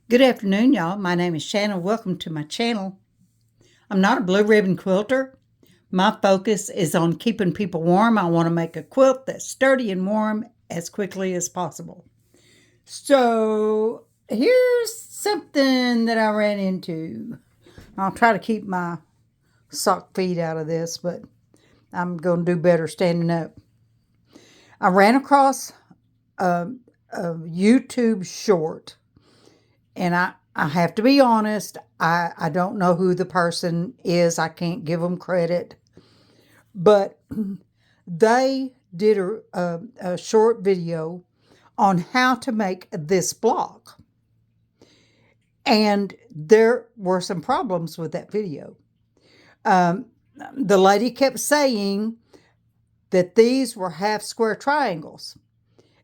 Good afternoon, y'all. My name is Shannon. Welcome to my channel. I'm not a blue ribbon quilter. My focus is on keeping people warm. I want to make a quilt that's sturdy and warm as quickly as possible. So here's something that I ran into. I'll try to keep my sock feet out of this, but I'm going to do better standing up. I ran across a YouTube short. And I have to be honest, I don't know who the person is. I can't give them credit. But they did a short video on how to make this block. And there were some problems with that video. The lady kept saying that these were half square triangles.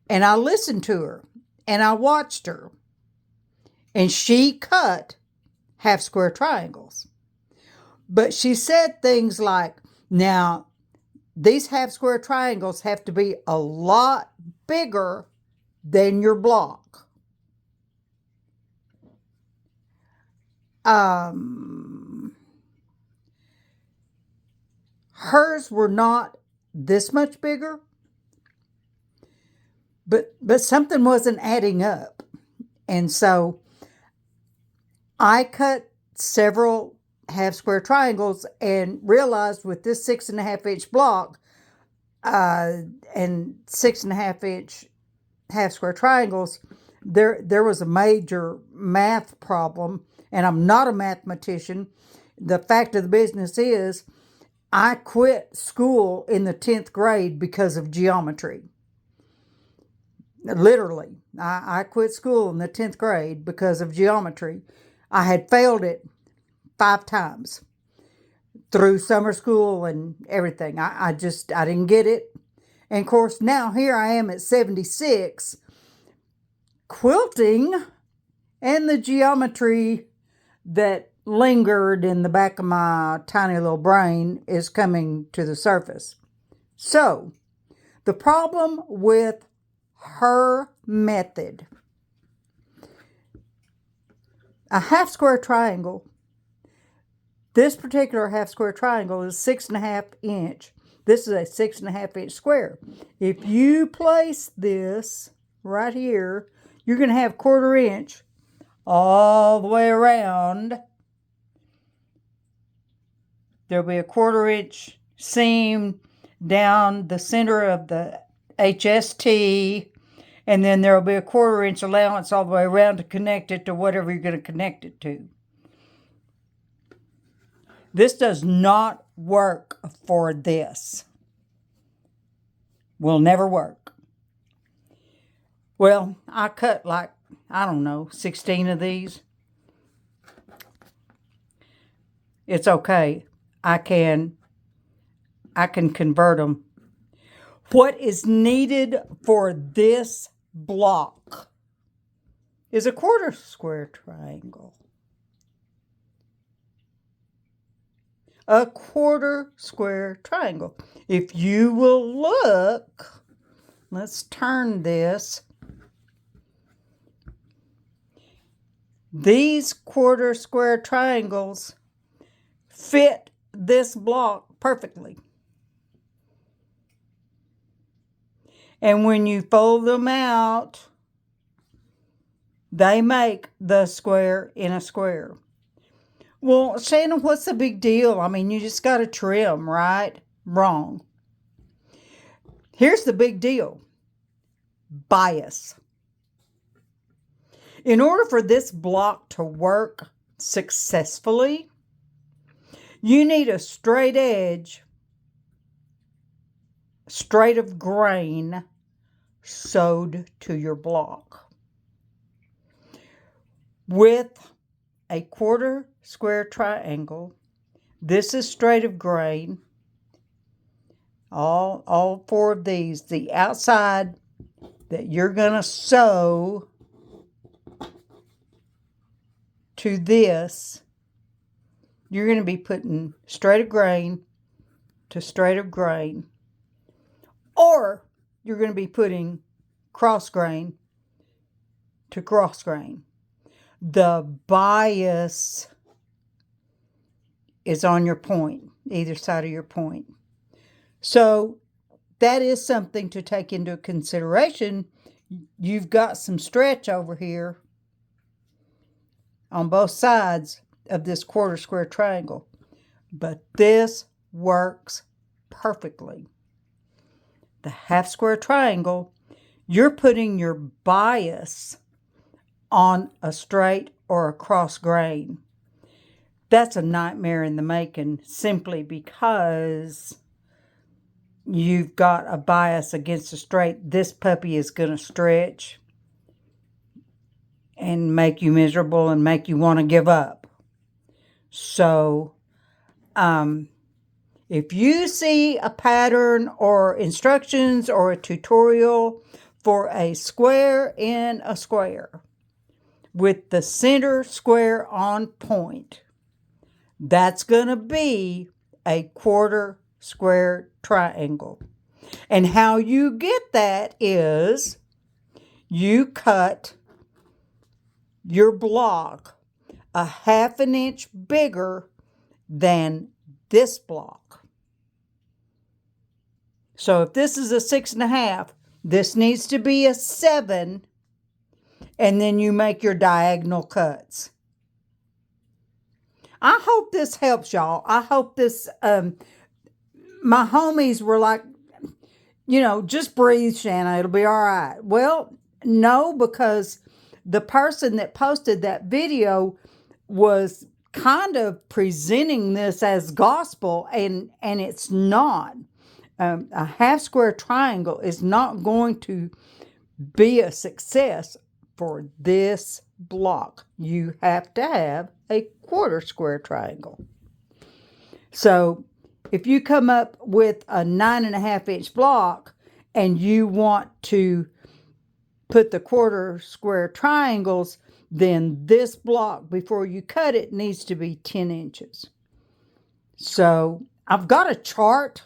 And I listened to her and I watched her. And she cut half square triangles. But she said things like, now, these half square triangles have to be a lot bigger than your block. Hers were not this much bigger, but something wasn't adding up. And so I cut several half square triangles and realized with this 6.5 inch block and 6.5 inch half square triangles, there was a major math problem. And I'm not a mathematician. The fact of the business is I quit school in the 10th grade because of geometry. Literally, I quit school in the 10th grade because of geometry. I had failed it 5 times through summer school and everything. I didn't get it. And of course, now here I am at 76, quilting, and the geometry that lingered in the back of my tiny little brain is coming to the surface. So, the problem with her method, a half square triangle, this particular half square triangle is 6.5 inch. This is a 6.5 inch square. If you place this right here, you're going to have 1/4 inch all the way around. There'll be a 1/4 inch seam down the center of the HST, and then there'll be a 1/4 inch allowance all the way around to connect it to whatever you're going to connect it to. This does not work for this. Will never work. Well, I cut like, I don't know, 16 of these. It's okay. I can convert them. What is needed for this block is a 1/4 square triangle. A 1/4 square triangle. If you will look, let's turn this. These 1/4 square triangles fit this block perfectly. And when you fold them out, they make the square in a square. Well, Shannon, what's the big deal? I mean, you just got to trim, right? Wrong. Here's the big deal. Bias. In order for this block to work successfully, you need a straight edge, straight of grain, sewed to your block. With a 1/4 square triangle, this is straight of grain. All 4 of these, the outside that you're going to sew to this, you're going to be putting straight of grain to straight of grain, or you're going to be putting cross grain to cross grain. the bias is on your point, either side of your point. So that is something to take into consideration. You've got some stretch over here on both sides of this quarter square triangle, but this works perfectly. The half square triangle, you're putting your bias on a straight or a cross grain. That's a nightmare in the making, simply because you've got a bias against a straight. This puppy is going to stretch and make you miserable and make you want to give up. So, if you see a pattern or instructions or a tutorial for a square in a square with the center square on point, that's going to be a quarter square triangle. And how you get that is you cut your block a 1/2 inch bigger than this block. So if this is a 6.5, this needs to be a 7, and then you make your diagonal cuts. I hope this helps y'all. I hope this, my homies were like, just breathe, Shanna, it'll be all right. Well, no, because the person that posted that video was kind of presenting this as gospel, and it's not. A half square triangle is not going to be a success for this block. You have to have a quarter square triangle. So if you come up with a 9.5 inch block and you want to put the quarter square triangles, then this block, before you cut it, needs to be 10 inches. So I've got a chart.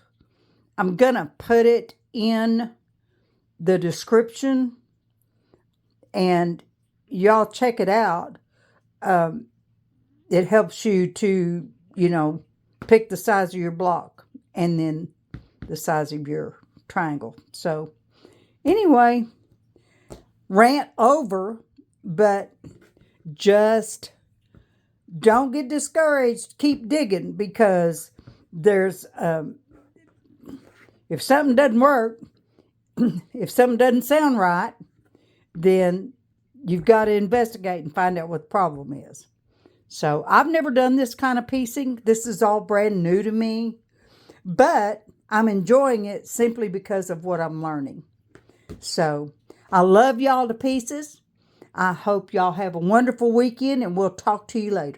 I'm going to put it in the description, and y'all check it out. It helps you to, pick the size of your block and then the size of your triangle. So anyway, rant over, but just don't get discouraged. Keep digging, because there's, if something doesn't work, if something doesn't sound right, then you've got to investigate and find out what the problem is. So I've never done this kind of piecing. This is all brand new to me, but I'm enjoying it simply because of what I'm learning. So I love y'all to pieces. I hope y'all have a wonderful weekend, and we'll talk to you later.